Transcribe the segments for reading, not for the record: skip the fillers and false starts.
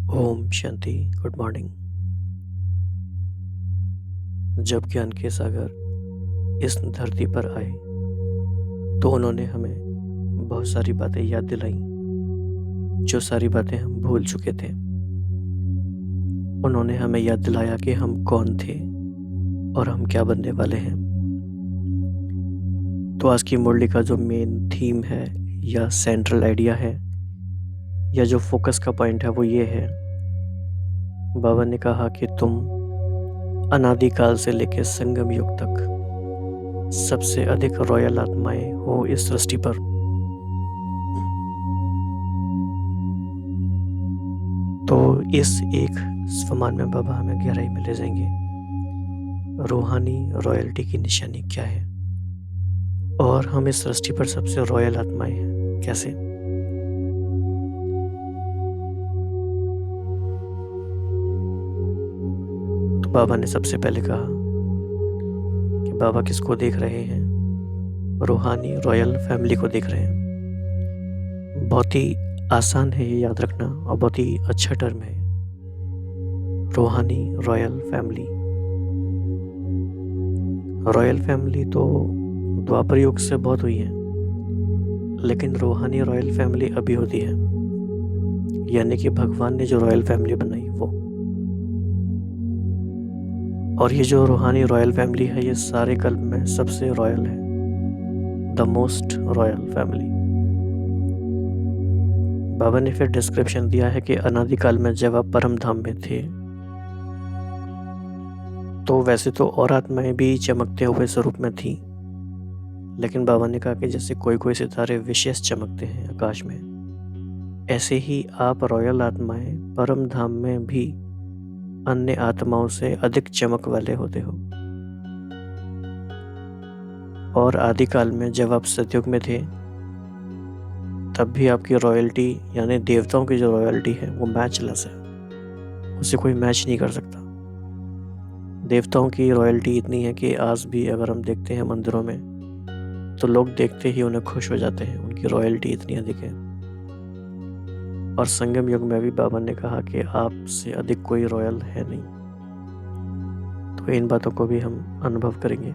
Om Shanti. Good morning. जब ज्ञान के सागर इस धरती पर आए तो उन्होंने हमें बहुत सारी बातें याद दिलाई, जो सारी बातें हम भूल चुके थे। उन्होंने हमें याद दिलाया कि हम कौन थे और हम क्या बनने वाले हैं। तो आज की मुरली का जो मेन थीम है या सेंट्रल आइडिया है या जो फोकस का पॉइंट है वो ये है। बाबा ने कहा कि तुम अनादिकाल से लेकर संगम युग तक सबसे अधिक रॉयल आत्माएं हो इस सृष्टि पर। तो इस एक समान में बाबा हमें गहराई में ले जाएंगे। रूहानी रॉयल्टी की निशानी क्या है और हम इस सृष्टि पर सबसे रॉयल आत्माएं हैं कैसे। तो बाबा ने सबसे पहले कहा कि बाबा किसको देख रहे हैं? रूहानी रॉयल फैमिली को देख रहे हैं। बहुत ही आसान है ये याद रखना और बहुत ही अच्छा टर्म है। रूहानी रॉयल फैमिली। रॉयल फैमिली तो द्वापर युग से बहुत हुई है, लेकिन रूहानी रॉयल फैमिली अभी होती है, यानी कि भगवान ने जो रॉयल फैमिली बनाई वो। और ये जो रूहानी रॉयल फैमिली है ये सारे कल्प में सबसे रॉयल है, द मोस्ट रॉयल फैमिली। बाबा ने फिर डिस्क्रिप्शन दिया है कि अनादिकाल में जब आप परम धाम में थे तो वैसे तो और आत्माएं भी चमकते हुए स्वरूप में थी, लेकिन बाबा ने कहा कि जैसे कोई कोई सितारे विशेष चमकते हैं आकाश में, ऐसे ही आप रॉयल आत्माएं परम धाम में भी अन्य आत्माओं से अधिक चमक वाले होते हो। और आदिकाल में जब आप सतयुग में थे तब भी आपकी रॉयल्टी यानी देवताओं की जो रॉयल्टी है वो मैचलेस है, उसे कोई मैच नहीं कर सकता। देवताओं की रॉयल्टी इतनी है कि आज भी अगर हम देखते हैं मंदिरों में तो लोग देखते ही उन्हें खुश हो जाते हैं, उनकी रॉयल्टी इतनी अधिक है। और संगम युग में भी बाबा ने कहा कि आपसे अधिक कोई रॉयल है नहीं। तो इन बातों को भी हम अनुभव करेंगे।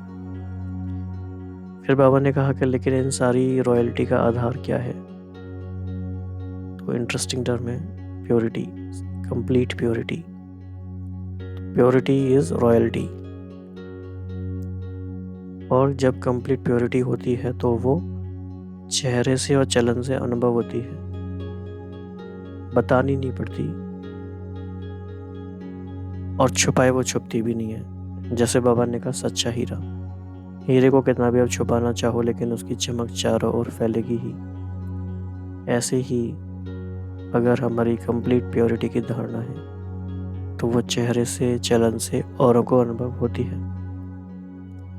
फिर बाबा ने कहा कि लेकिन इन सारी रॉयल्टी का आधार क्या है? तो इंटरेस्टिंग टर्म है purity, complete purity. Purity is royalty. और जब कंप्लीट प्योरिटी होती है तो वो चेहरे से और चलन से अनुभव होती है, बतानी नहीं पड़ती, और छुपाए वो छुपती भी नहीं है। जैसे बाबा ने कहा सच्चा हीरा, हीरे को कितना भी आप छुपाना चाहो लेकिन उसकी चमक चारों ओर फैलेगी ही। ऐसे ही अगर हमारी कंप्लीट प्योरिटी की धारणा है तो वो चेहरे से चलन से औरों को अनुभव होती है,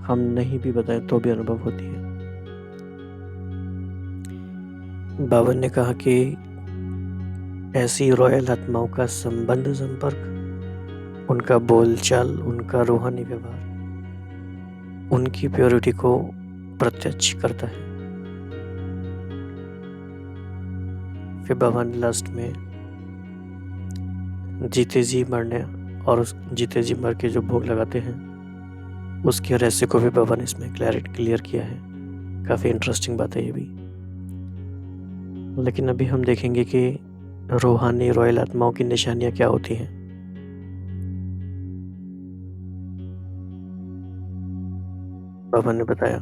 हम नहीं भी बताएं तो भी अनुभव होती है। बाबा ने कहा कि ऐसी रॉयल आत्माओं का संबंध संपर्क, उनका बोलचाल, उनका रूहानी व्यवहार उनकी प्योरिटी को प्रत्यक्ष करता है। फिर बाबा ने लास्ट में जीते जी मरने और उस जीते जी मर के जो भोग लगाते हैं उसके रहस्य को भी बाबा ने इसमें क्लियर किया है। काफ़ी इंटरेस्टिंग बात है ये भी। लेकिन अभी हम देखेंगे कि रूहानी रॉयल आत्माओं की निशानियां क्या होती हैं। बाबा ने बताया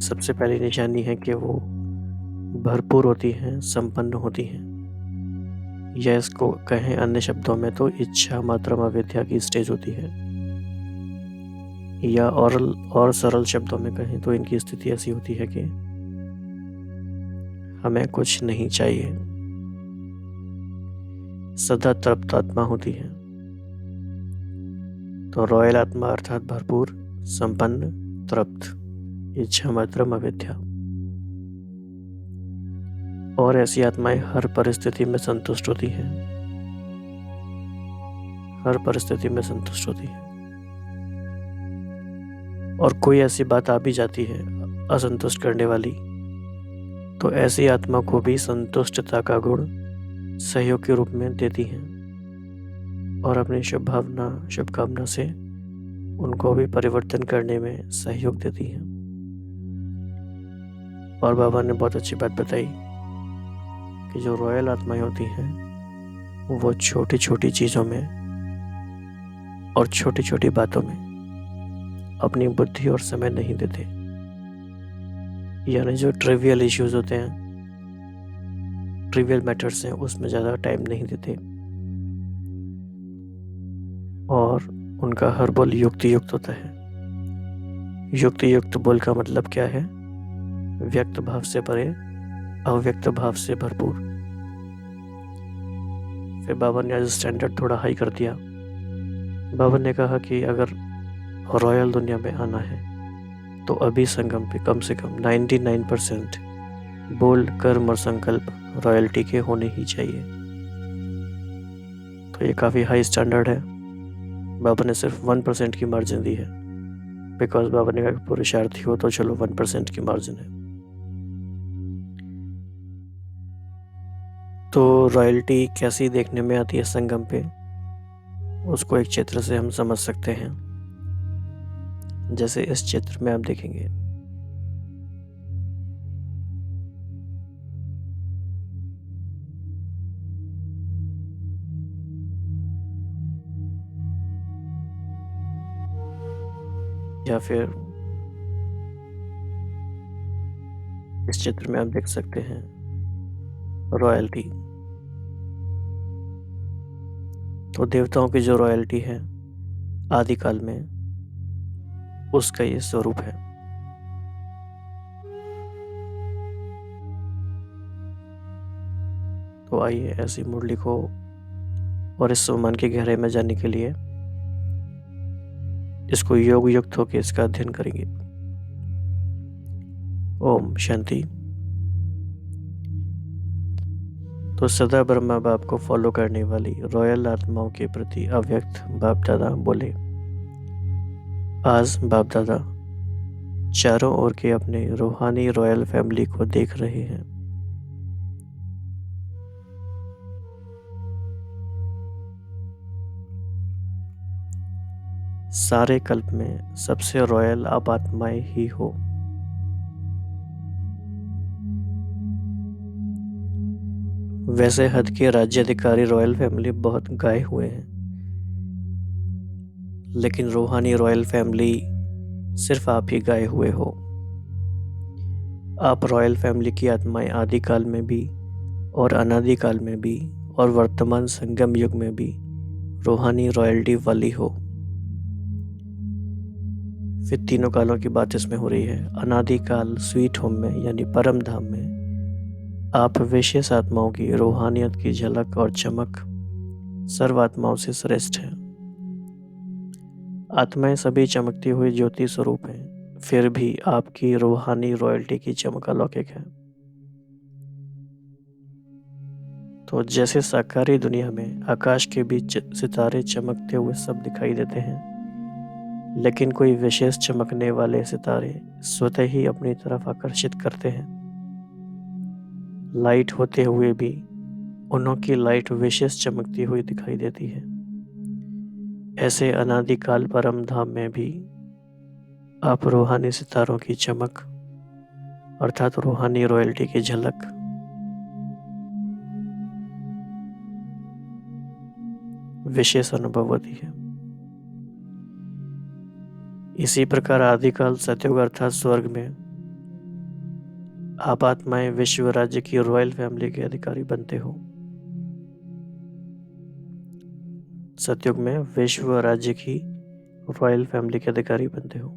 सबसे पहली निशानी है कि वो भरपूर होती हैं, संपन्न होती हैं, या इसको कहें अन्य शब्दों में तो इच्छा मात्रम अविद्या की स्टेज होती है, या और सरल शब्दों में कहें तो इनकी स्थिति ऐसी होती है कि हमें कुछ नहीं चाहिए, सदा तृप्त आत्मा होती है। तो रॉयल आत्मा अर्थात भरपूर, संपन्न, तृप्त, इच्छा मात्रम अविद्या। और ऐसी आत्माएं हर परिस्थिति में संतुष्ट होती हैं, हर परिस्थिति में संतुष्ट होती हैं। और कोई ऐसी बात आ भी जाती है असंतुष्ट करने वाली तो ऐसी आत्मा को भी संतुष्टता का गुण सहयोग के रूप में देती हैं और अपनी शुभकामना से उनको भी परिवर्तन करने में सहयोग देती हैं। और बाबा ने बहुत अच्छी बात बताई कि जो रॉयल आत्माएं होती हैं वो छोटी छोटी चीज़ों में और छोटी छोटी बातों में अपनी बुद्धि और समय नहीं देते, यानी जो ट्रिवियल इश्यूज होते हैं, ट्रिवियल मैटर्स हैं, उसमें ज़्यादा टाइम नहीं देते और उनका हर बोल युक्ति युक्त होता है। युक्ति युक्त बोल का मतलब क्या है? व्यक्त भाव से परे, अव्यक्त भाव से भरपूर। फिर बाबा ने आज स्टैंडर्ड थोड़ा हाई कर दिया। बाबा ने कहा कि अगर रॉयल दुनिया में आना है तो अभी संगम पे कम से कम 99% बोल, कर्म और संकल्प रॉयल्टी के होने ही चाहिए। तो ये काफ़ी हाई स्टैंडर्ड है। बाबा ने सिर्फ 1% की मार्जिन दी है, बिकॉज बाबा ने कहा कि पुरुषार्थी हो तो चलो 1% की मार्जिन है। तो रॉयल्टी कैसी देखने में आती है संगम पे, उसको एक चित्र से हम समझ सकते हैं। जैसे इस चित्र में आप देखेंगे, या फिर इस चित्र में आप देख सकते हैं रॉयल्टी। तो देवताओं की जो रॉयल्टी है आदिकाल में, उसका ये स्वरूप है। तो आइए ऐसी मुरली को और इस सम्मान की गहराई में जाने के लिए इसको योग युक्त होकर इसका अध्ययन करेंगे। ओम शांति। तो सदा ब्रह्मा बाप को फॉलो करने वाली रॉयल आत्माओं के प्रति अव्यक्त बाप दादा बोले, आज बाप दादा चारों ओर के अपने रूहानी रॉयल फैमिली को देख रहे हैं। सारे कल्प में सबसे रॉयल आप आत्माएं ही हो। वैसे हद के राज्याधिकारी रॉयल फैमिली बहुत गाए हुए हैं, लेकिन रूहानी रॉयल फैमिली सिर्फ आप ही गाए हुए हो। आप रॉयल फैमिली की आत्माएं आदिकाल में भी और अनादिकाल में भी और वर्तमान संगम युग में भी रूहानी रॉयल्टी वाली हो। फिर तीनों कालों की बात इसमें हो रही है। अनादिकाल स्वीट होम में यानी परम धाम में आप विशेष आत्माओं की रूहानियत की झलक और चमक सर्व आत्माओं से श्रेष्ठ है। आत्माएं सभी चमकती हुई ज्योति स्वरूप हैं, फिर भी आपकी रूहानी रॉयल्टी की चमक अलौकिक है। तो जैसे साकारी दुनिया में आकाश के बीच सितारे चमकते हुए सब दिखाई देते हैं, लेकिन कोई विशेष चमकने वाले सितारे स्वतः ही अपनी तरफ आकर्षित करते हैं। लाइट होते हुए भी उनकी लाइट विशेष चमकती हुई दिखाई देती है। ऐसे अनादिकाल परम धाम में भी आप रूहानी सितारों की चमक अर्थात रूहानी रॉयल्टी की झलक विशेष अनुभव होती है। इसी प्रकार आदिकाल सतयुग अर्थात स्वर्ग में आप आत्माएं विश्व राज्य की रॉयल फैमिली के अधिकारी बनते हो। सतयुग में विश्व राज्य की रॉयल फैमिली के अधिकारी बनते हो।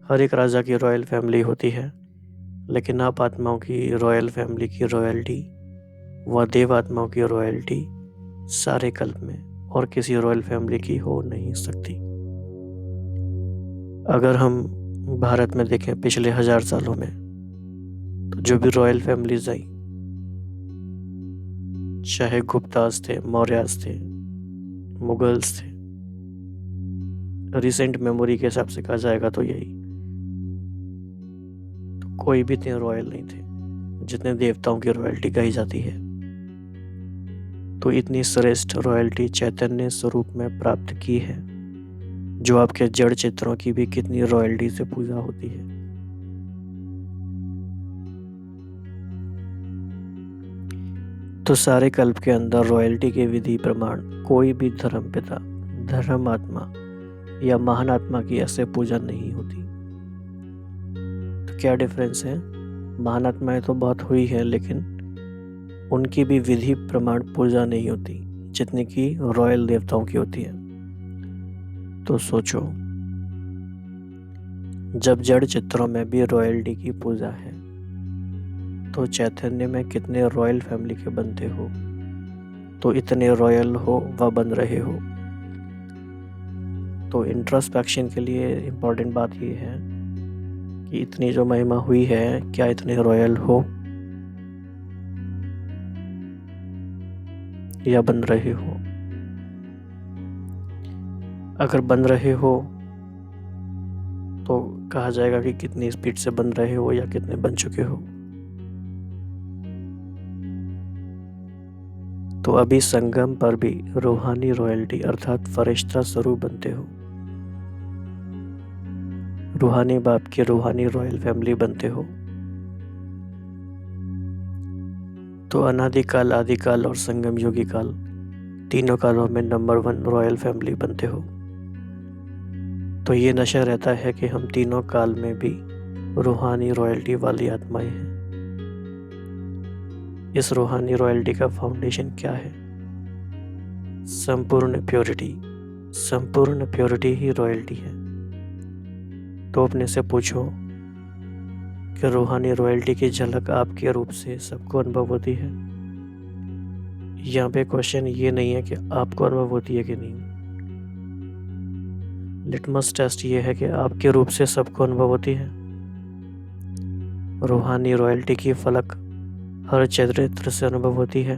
हर एक राजा की रॉयल फैमिली होती है, लेकिन आप आत्माओं की रॉयल फैमिली की रॉयल्टी व देव आत्माओं की रॉयल्टी सारे कल्प में और किसी रॉयल फैमिली की हो नहीं सकती। अगर हम भारत में देखें पिछले 1000 सालों में, तो जो भी रॉयल फैमिलीज आई, चाहे गुप्तास थे, मौर्यास थे, मुगल्स थे, रिसेंट मेमोरी के हिसाब से कहा जाएगा तो यही, तो कोई भी इतने रॉयल नहीं थे जितने देवताओं की रॉयल्टी कही जाती है। तो इतनी श्रेष्ठ रॉयल्टी चैतन्य स्वरूप में प्राप्त की है, जो आपके जड़ चित्रों की भी कितनी रॉयल्टी से पूजा होती है। तो सारे कल्प के अंदर रॉयल्टी के विधि प्रमाण कोई भी धर्मपिता, धर्मात्मा या महान आत्मा की ऐसे पूजा नहीं होती। तो क्या डिफरेंस है? महान आत्माएं तो बहुत हुई है, लेकिन उनकी भी विधि प्रमाण पूजा नहीं होती जितनी कि रॉयल देवताओं की होती है। तो सोचो, जब जड़ चित्रों में भी रॉयल्टी की पूजा है, तो चैतन्य में कितने रॉयल फैमिली के बनते हो, तो इतने रॉयल हो व बन रहे हो। तो इंट्रोस्पेक्शन के लिए इम्पोर्टेंट बात ये है कि इतनी जो महिमा हुई है, क्या इतने रॉयल हो या बन रहे हो? अगर बन रहे हो तो कहा जाएगा कि कितनी स्पीड से बन रहे हो या कितने बन चुके हो। तो अभी संगम पर भी रूहानी रॉयल्टी अर्थात फरिश्ता स्वरूप बनते हो, रूहानी बाप की रूहानी रॉयल फैमिली बनते हो। तो अनादिकाल, आदिकाल और संगम योगी काल, तीनों कालों में नंबर 1 रॉयल फैमिली बनते हो। तो ये नशा रहता है कि हम तीनों काल में भी रूहानी रॉयल्टी वाली आत्माएं हैं। इस रूहानी रॉयल्टी का फाउंडेशन क्या है? संपूर्ण प्योरिटी। संपूर्ण प्योरिटी ही रॉयल्टी है। तो अपने से पूछो कि रूहानी रॉयल्टी की झलक आपके रूप से सबको अनुभव होती है? यहाँ पे क्वेश्चन ये नहीं है कि आपको अनुभव होती है कि नहीं, लिटमस टेस्ट ये है कि आपके रूप से सबको अनुभव होती है। रूहानी रॉयल्टी की फलक हर चरित्र से अनुभव होती है।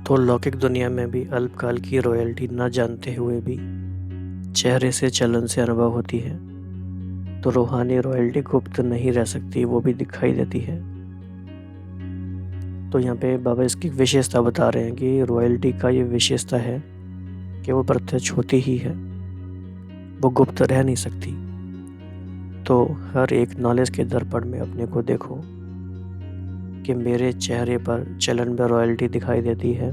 तो लौकिक दुनिया में भी अल्पकाल की रॉयल्टी न जानते हुए भी चेहरे से, चलन से अनुभव होती है। तो रूहानी रॉयल्टी गुप्त नहीं रह सकती, वो भी दिखाई देती है। तो यहाँ पे बाबा इसकी विशेषता बता रहे हैं कि रॉयल्टी का ये विशेषता है कि वो प्रत्यक्ष होती ही है, वो गुप्त रह नहीं सकती। तो हर एक नॉलेज के दर्पण में अपने को देखो कि मेरे चेहरे पर चलन में रॉयल्टी दिखाई देती है,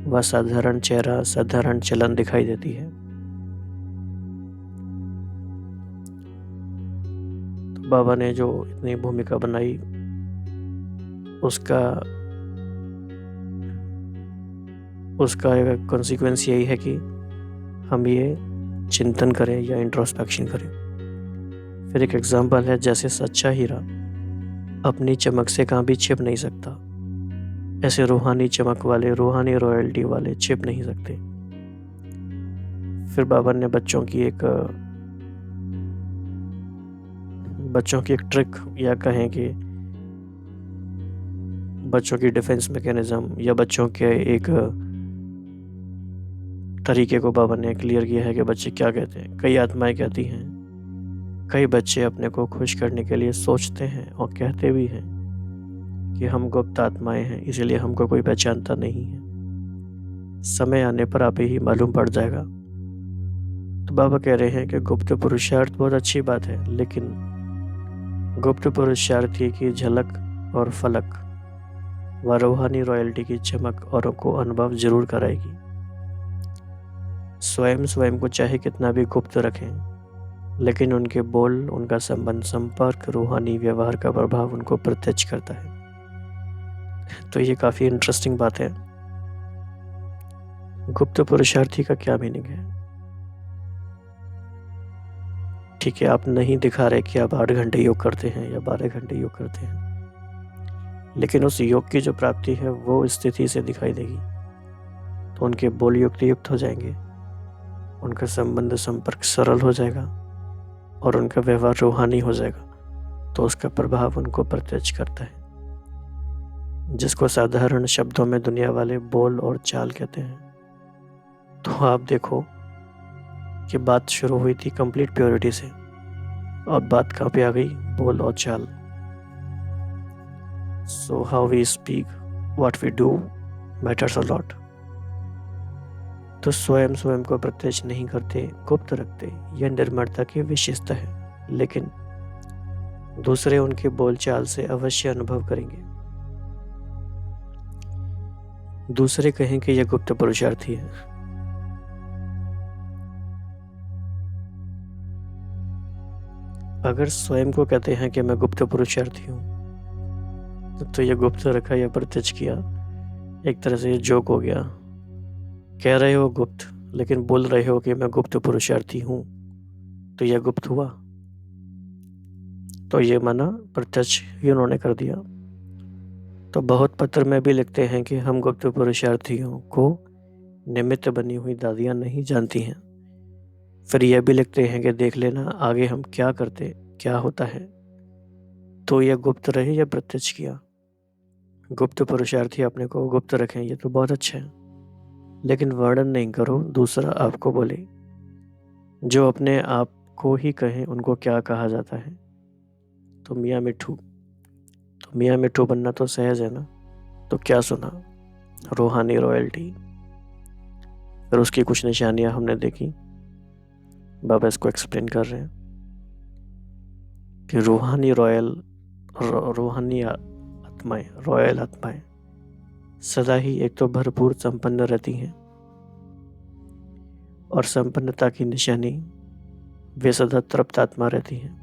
वह साधारण चेहरा, साधारण चलन दिखाई देती है। तो बाबा ने जो इतनी भूमिका बनाई, उसका एक कॉन्सिक्वेंस यही है कि हम ये चिंतन करें या इंट्रोस्पेक्शन करें। फिर एक एग्जाम्पल है, जैसे सच्चा हीरा अपनी चमक से कहाँ भी छिप नहीं सकता, ऐसे रूहानी चमक वाले, रूहानी रॉयल्टी वाले छिप नहीं सकते। फिर बाबा ने बच्चों की एक ट्रिक, या कहें कि बच्चों की डिफेंस मैकेनिज्म या बच्चों के एक तरीके को बाबा ने क्लियर किया है कि बच्चे क्या कहते हैं। कई आत्माएं कहती हैं, कई बच्चे अपने को खुश करने के लिए सोचते हैं और कहते भी हैं कि हम गुप्त आत्माएं हैं, इसलिए हमको कोई पहचानता नहीं है, समय आने पर आप ही मालूम पड़ जाएगा। तो बाबा कह रहे हैं कि गुप्त पुरुषार्थ बहुत अच्छी बात है, लेकिन गुप्त पुरुषार्थी की झलक और फलक व रूहानी रॉयल्टी की चमक औरों को अनुभव जरूर कराएगी। स्वयं को चाहे कितना भी गुप्त रखें, लेकिन उनके बोल, उनका संबंध, संपर्क, रूहानी व्यवहार का प्रभाव उनको प्रत्यक्ष करता है। तो ये काफ़ी इंटरेस्टिंग बात है। गुप्त पुरुषार्थी का क्या मीनिंग है? ठीक है, आप नहीं दिखा रहे कि आप 8 घंटे योग करते हैं या 12 घंटे योग करते हैं, लेकिन उस योग की जो प्राप्ति है वो स्थिति से दिखाई देगी। तो उनके बोल युक्त हो जाएंगे, उनका संबंध, संपर्क सरल हो जाएगा और उनका व्यवहार रूहानी हो जाएगा। तो उसका प्रभाव उनको प्रत्यक्ष करता है, जिसको साधारण शब्दों में दुनिया वाले बोल और चाल कहते हैं। तो आप देखो कि बात शुरू हुई थी कंप्लीट प्योरिटी से, और बात कहाँ पे आ गई? बोल और चाल। So how we speak, what we do matters a lot. तो स्वयं स्वयं को प्रत्यक्ष नहीं करते, गुप्त रखते, यह निर्मलता की विशेषता है। लेकिन दूसरे उनके बोलचाल से अवश्य अनुभव करेंगे। दूसरे कहें कि यह गुप्त पुरुषार्थी है। अगर स्वयं को कहते हैं कि मैं गुप्त पुरुषार्थी हूँ, तो ये गुप्त रखा या प्रत्यक्ष किया, एक तरह से ये जोक हो गया। कह रहे हो गुप्त, लेकिन बोल रहे हो कि मैं गुप्त पुरुषार्थी हूँ, तो यह गुप्त हुआ। तो ये माना प्रत्यक्ष ही उन्होंने कर दिया। तो बहुत पत्र में भी लिखते हैं कि हम गुप्त पुरुषार्थियों को निमित्त बनी हुई दादियाँ नहीं जानती हैं। फिर यह भी लिखते हैं कि देख लेना आगे हम क्या करते, क्या होता है। तो यह गुप्त रहे या प्रत्यक्ष किया। गुप्त पुरुषार्थी अपने को गुप्त रखें, ये तो बहुत अच्छा है, लेकिन वर्णन नहीं करो, दूसरा आपको बोले। जो अपने आप को ही कहें उनको क्या कहा जाता है? तो मियाँ मिट्ठू। तो मियाँ मिट्ठू बनना तो सहज है ना। तो क्या सुना? रूहानी रॉयल्टी। फिर उसकी कुछ निशानियां हमने देखी। बाबा इसको एक्सप्लेन कर रहे हैं कि रूहानी आत्माएं, रॉयल आत्माएं सदा ही एक तो भरपूर संपन्न रहती हैं, और संपन्नता की निशानी वे सदा तृप्त आत्मा रहती हैं।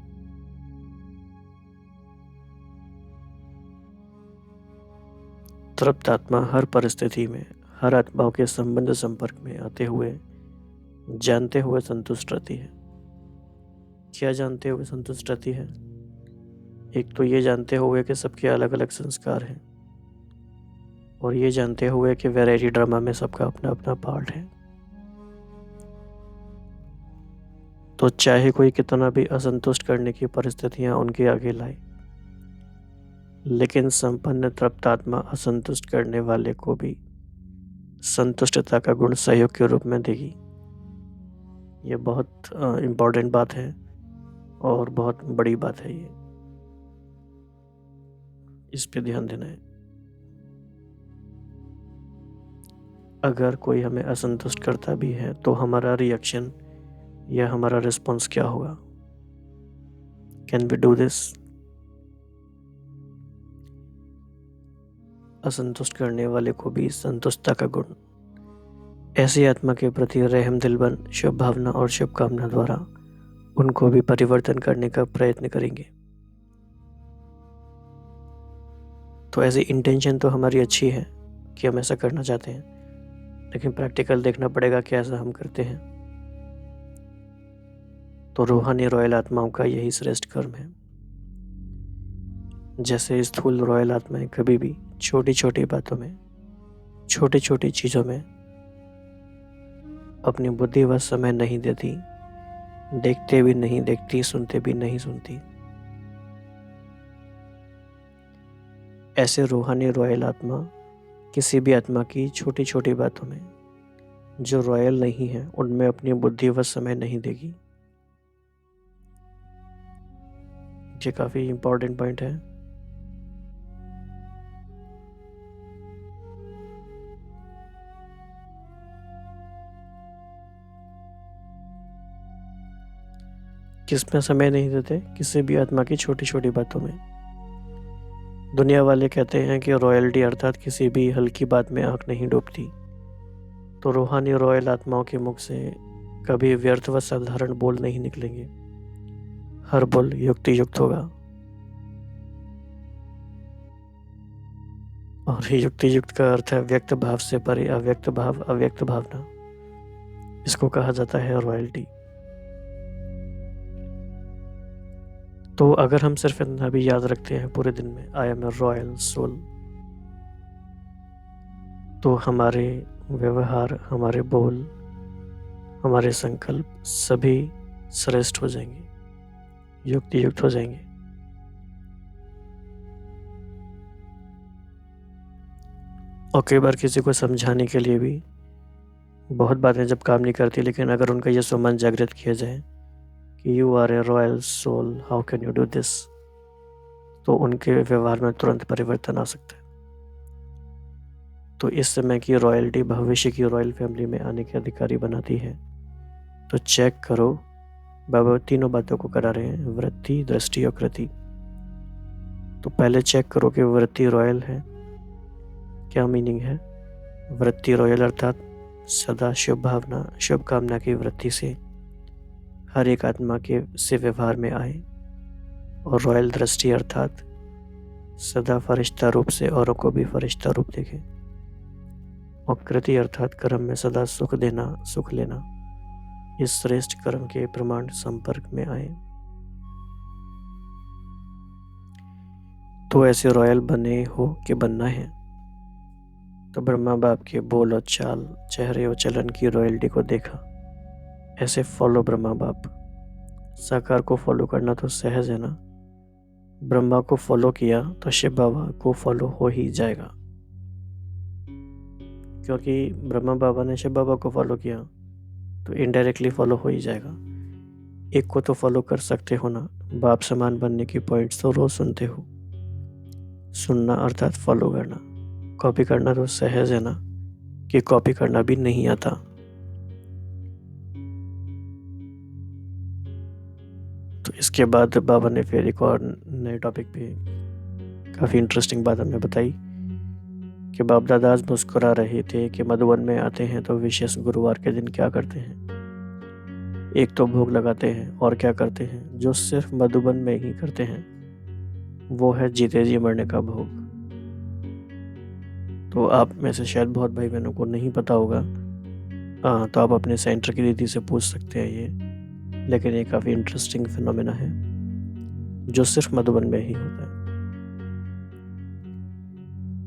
तृप्त आत्मा हर परिस्थिति में हर आत्माओं के संबंध संपर्क में आते हुए जानते हुए संतुष्ट रहती है। क्या जानते हुए संतुष्ट रहती है? एक तो ये जानते हुए कि सबके अलग अलग संस्कार हैं, और ये जानते हुए कि वैरायटी ड्रामा में सबका अपना अपना पार्ट है। तो चाहे कोई कितना भी असंतुष्ट करने की परिस्थितियां उनके आगे लाए, लेकिन संपन्न तृप्त आत्मा असंतुष्ट करने वाले को भी संतुष्टता का गुण सहयोग के रूप में देगी। ये बहुत इम्पोर्टेंट बात है और बहुत बड़ी बात है। ये इस पे ध्यान देना है। अगर कोई हमें असंतुष्ट करता भी है तो हमारा रिएक्शन या हमारा रिस्पॉन्स क्या होगा? Can we do this? असंतुष्ट करने वाले को भी संतुष्टता का गुण, ऐसी आत्मा के प्रति रहम दिल बन शुभ भावना और शुभकामना द्वारा उनको भी परिवर्तन करने का प्रयत्न करेंगे। तो ऐसी इंटेंशन तो हमारी अच्छी है कि हम ऐसा करना चाहते हैं, लेकिन प्रैक्टिकल देखना पड़ेगा कि ऐसा हम करते हैं। तो रूहानी रॉयल आत्माओं का यही श्रेष्ठ कर्म है। जैसे स्थूल रॉयल आत्माएं कभी भी छोटी छोटी बातों में, छोटी छोटी चीज़ों में अपनी बुद्धि व समय नहीं देती, देखते भी नहीं देखती, सुनते भी नहीं सुनती। ऐसे रूहानी रॉयल आत्मा किसी भी आत्मा की छोटी छोटी बातों में जो रॉयल नहीं है उनमें अपनी बुद्धि व समय नहीं देगी। ये काफ़ी इम्पोर्टेंट पॉइंट है। किसमें समय नहीं देते? किसी भी आत्मा की छोटी छोटी बातों में। दुनिया वाले कहते हैं कि रॉयल्टी अर्थात किसी भी हल्की बात में आंख नहीं डूबती। तो रूहानी रॉयल आत्माओं के मुख से कभी व्यर्थ व साधारण बोल नहीं निकलेंगे। हर बोल युक्ति युक्त होगा, और युक्ति युक्त का अर्थ है व्यक्त भाव से परे अव्यक्त भाव, अव्यक्त भावना। इसको कहा जाता है रॉयल्टी। तो अगर हम सिर्फ इतना भी याद रखते हैं पूरे दिन में, I am a royal soul, तो हमारे व्यवहार, हमारे बोल, हमारे संकल्प सभी श्रेष्ठ हो जाएंगे, युक्ति युक्त हो जाएंगे। और कई बार किसी को समझाने के लिए भी बहुत बातें जब काम नहीं करती, लेकिन अगर उनका ये सुमन जागृत किया जाए कि you are a royal soul, how can you do this, तो उनके व्यवहार में तुरंत परिवर्तन आ सकता है। तो इस समय की रॉयल्टी भविष्य की रॉयल फैमिली में आने के अधिकारी बनाती है। तो चेक करो, बाबा तीनों बातों को करा रहे हैं, वृत्ति, दृष्टि और कृति। तो पहले चेक करो कि वृत्ति रॉयल है। क्या मीनिंग है? वृत्ति रॉयल अर्थात सदा शुभ भावना, शुभ कामना की वृत्ति से हर एक आत्मा के से व्यवहार में आए। और रॉयल दृष्टि अर्थात सदा फरिश्ता रूप से औरों को भी फरिश्ता रूप देखे। और कृति अर्थात कर्म में सदा सुख देना, सुख लेना, इस श्रेष्ठ कर्म के प्रमाण संपर्क में आए। तो ऐसे रॉयल बने हो कि बनना है। तो ब्रह्मा बाप के बोल और चाल, चेहरे और चलन की रॉयल्टी को देखा, ऐसे फॉलो ब्रह्मा बाप। साकार को फॉलो करना तो सहज है ना। ब्रह्मा को फॉलो किया तो शिव बाबा को फॉलो हो ही जाएगा, क्योंकि ब्रह्मा बाबा ने शिव बाबा को फॉलो किया तो इनडायरेक्टली फॉलो हो ही जाएगा। एक को तो फॉलो कर सकते हो ना। बाप समान बनने की पॉइंट्स तो रोज सुनते हो। सुनना अर्थात फॉलो करना। कॉपी करना तो सहज है ना, कि कॉपी करना भी नहीं आता। तो इसके बाद बाबा ने फिर एक और नए टॉपिक पे काफ़ी इंटरेस्टिंग बात हमें बताई कि बाप दादा आज मुस्कुरा रहे थे कि मधुबन में आते हैं तो विशेष गुरुवार के दिन क्या करते हैं। एक तो भोग लगाते हैं, और क्या करते हैं जो सिर्फ मधुबन में ही करते हैं, वो है जीते जी मरने का भोग। तो आप में से शायद बहुत भाई बहनों को नहीं पता होगा। हाँ, तो आप अपने सेंटर की दीदी से पूछ सकते हैं ये, लेकिन ये काफ़ी इंटरेस्टिंग फिनोमेना है जो सिर्फ मधुबन में ही होता है।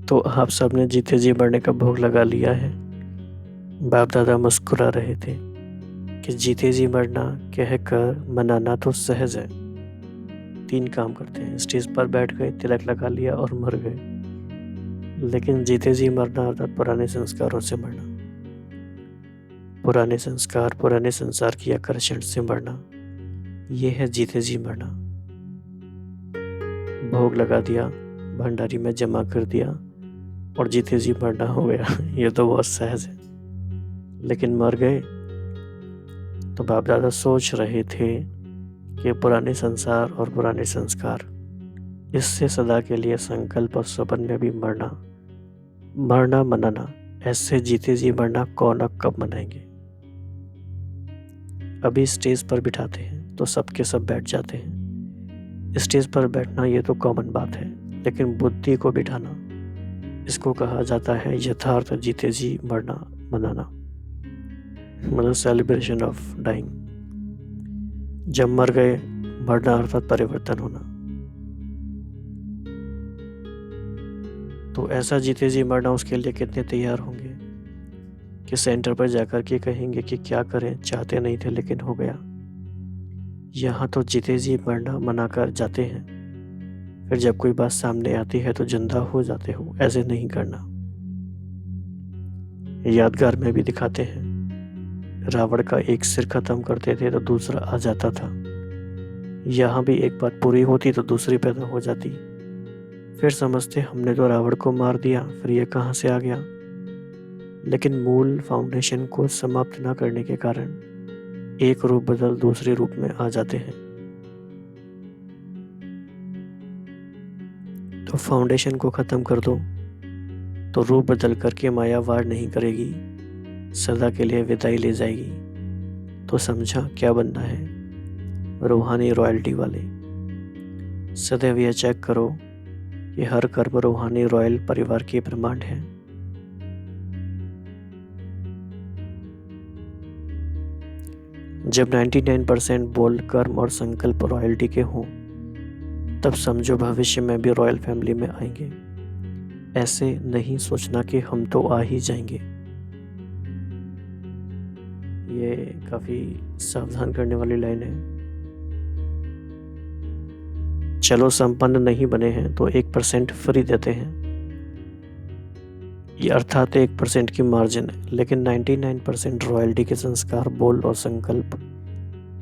तो आप सब ने जीते जी मरने का भोग लगा लिया है। बाप दादा मुस्कुरा रहे थे कि जीते जी मरना कहकर मनाना तो सहज है। 3 काम करते हैं, स्टेज पर बैठ गए, तिलक लगा लिया और मर गए। लेकिन जीते जी मरना अर्थात पुराने संस्कारों से मरना, पुराने संस्कार, पुराने संसार की आकर्षण से मरना, ये है जीते जी मरना। भोग लगा दिया, भंडारी में जमा कर दिया और जीते जी मरना हो गया। ये तो बहुत सहज है। लेकिन मर गए तो बाप दादा सोच रहे थे कि पुराने संसार और पुराने संस्कार, इससे सदा के लिए संकल्प और सपन में भी मरना, मरना मनाना, ऐसे जीते जी मरना कौन और कब मनाएंगे। अभी स्टेज पर बिठाते हैं तो सबके सब बैठ जाते हैं। स्टेज पर बैठना ये तो कॉमन बात है, लेकिन बुद्धि को बिठाना, इसको कहा जाता है यथार्थ जीते जी मरना मनाना, मतलब सेलिब्रेशन ऑफ डाइंग। जब मर गए, मरना अर्थात परिवर्तन होना। तो ऐसा जीते जी मरना, उसके लिए कितने तैयार होंगे कि सेंटर पर जाकर के कहेंगे कि क्या करें, चाहते नहीं थे लेकिन हो गया। यहाँ तो जीते जी मरना मनाकर जाते हैं, फिर जब कोई बात सामने आती है तो जिंदा हो जाते हो। ऐसे नहीं करना। यादगार में भी दिखाते हैं, रावण का एक सिर खत्म करते थे तो दूसरा आ जाता था। यहाँ भी एक बात पूरी होती तो दूसरी पैदा हो जाती। फिर समझते हमने तो रावण को मार दिया, फिर ये कहाँ से आ गया। लेकिन मूल फाउंडेशन को समाप्त न करने के कारण एक रूप बदल दूसरे रूप में आ जाते हैं। तो फाउंडेशन को खत्म कर दो तो रूप बदल करके माया वार नहीं करेगी, सदा के लिए विदाई ले जाएगी। तो समझा क्या बनना है, रूहानी रॉयल्टी वाले। सदैव यह चेक करो कि हर कर्म रूहानी रॉयल परिवार के प्रमाण है। जब 99% बोल, कर्म और संकल्प रॉयल्टी के हों, तब समझो भविष्य में भी रॉयल फैमिली में आएंगे। ऐसे नहीं सोचना कि हम तो आ ही जाएंगे। ये काफी सावधान करने वाली लाइन है। चलो संपन्न नहीं बने हैं तो 1% फ्री देते हैं, ये अर्थात 1% की मार्जिन है। लेकिन 99% रॉयल्टी के संस्कार, बोल और संकल्प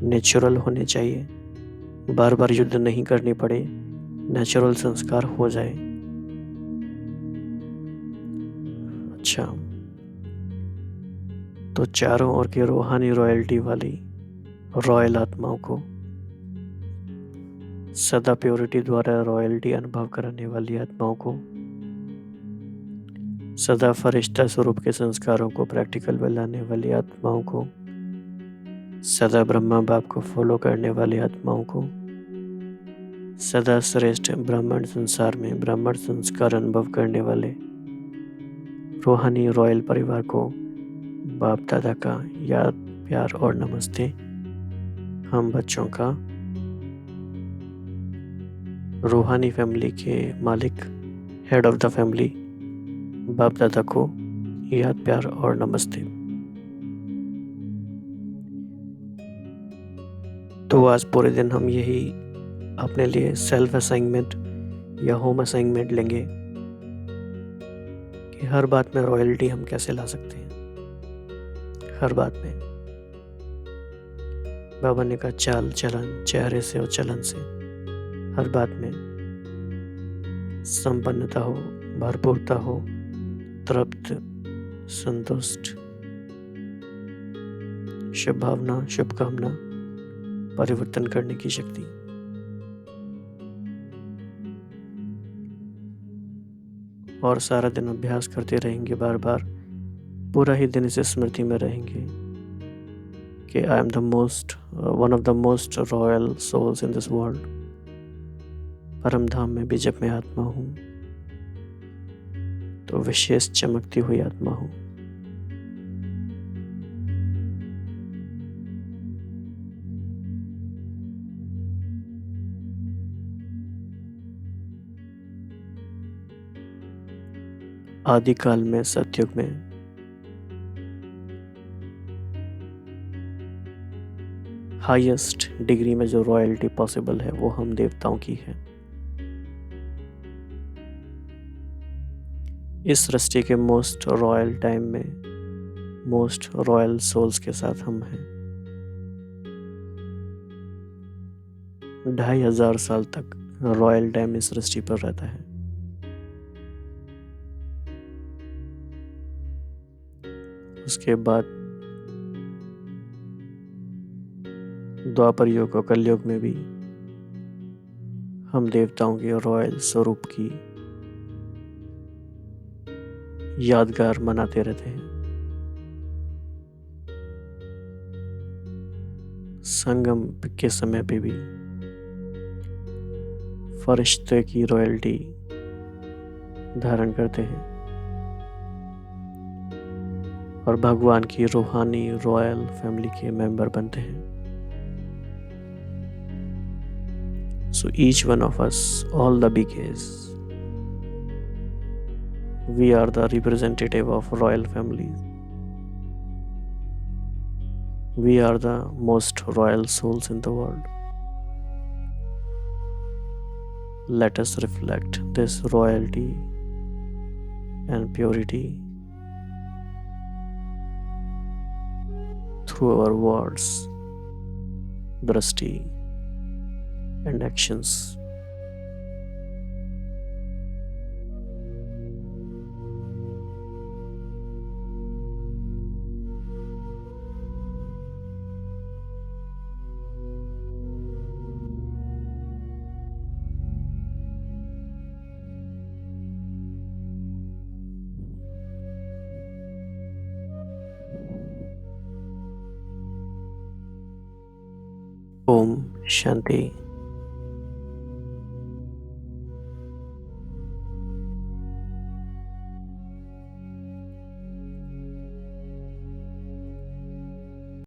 नेचुरल होने चाहिए, बार बार युद्ध नहीं करनी पड़े, नेचुरल संस्कार हो जाए। अच्छा, तो चारों ओर की रूहानी रॉयल्टी वाली रॉयल आत्माओं को, सदा प्योरिटी द्वारा रॉयल्टी अनुभव कराने वाली आत्माओं को, सदा फरिश्ता स्वरूप के संस्कारों को प्रैक्टिकल में लाने वाली आत्माओं को, सदा ब्रह्मा बाप को फॉलो करने वाली आत्माओं को, सदा श्रेष्ठ ब्राह्मण संसार में ब्राह्मण संस्कार अनुभव करने वाले रूहानी रॉयल परिवार को बाप दादा का याद, प्यार और नमस्ते। हम बच्चों का रूहानी फैमिली के मालिक, हेड ऑफ द फैमिली बाप दादा को याद, प्यार और नमस्ते। तो आज पूरे दिन हम यही अपने लिए सेल्फ असाइनमेंट या होम असाइनमेंट लेंगे कि हर बात में रॉयल्टी हम कैसे ला सकते हैं। हर बात में बाबा ने कहा चाल चलन, चेहरे से और चलन से, हर बात में संपन्नता हो, भरपूरता हो, तृप्त, संतुष्ट, शुभ भावना, शुभकामना, परिवर्तन करने की शक्ति। और सारा दिन अभ्यास करते रहेंगे, बार बार पूरा ही दिन इस स्मृति में रहेंगे कि I am the most, one of the most royal souls in this world. परम धाम में भी जब मैं आत्मा हूँ तो विशेष चमकती हुई आत्मा हूँ। आदिकाल में, सतयुग में हाईएस्ट डिग्री में जो रॉयल्टी पॉसिबल है वो हम देवताओं की है। इस सृष्टि के मोस्ट रॉयल टाइम में मोस्ट रॉयल सोल्स के साथ हम हैं। 2500 साल तक रॉयल टाइम इस सृष्टि पर रहता है। उसके बाद द्वापर युग और कलयुग में भी हम देवताओं के रॉयल स्वरूप की यादगार मनाते रहते हैं। संगम के समय पे भी फरिश्ते की रॉयल्टी धारण करते हैं और भगवान की रूहानी रॉयल फैमिली के मेंबर बनते हैं। So each one of us, all the BKs, we are the representative of royal families. We are the most royal souls in the world. Let us reflect this royalty and purity through our words, drishti, and actions. Om Shanti.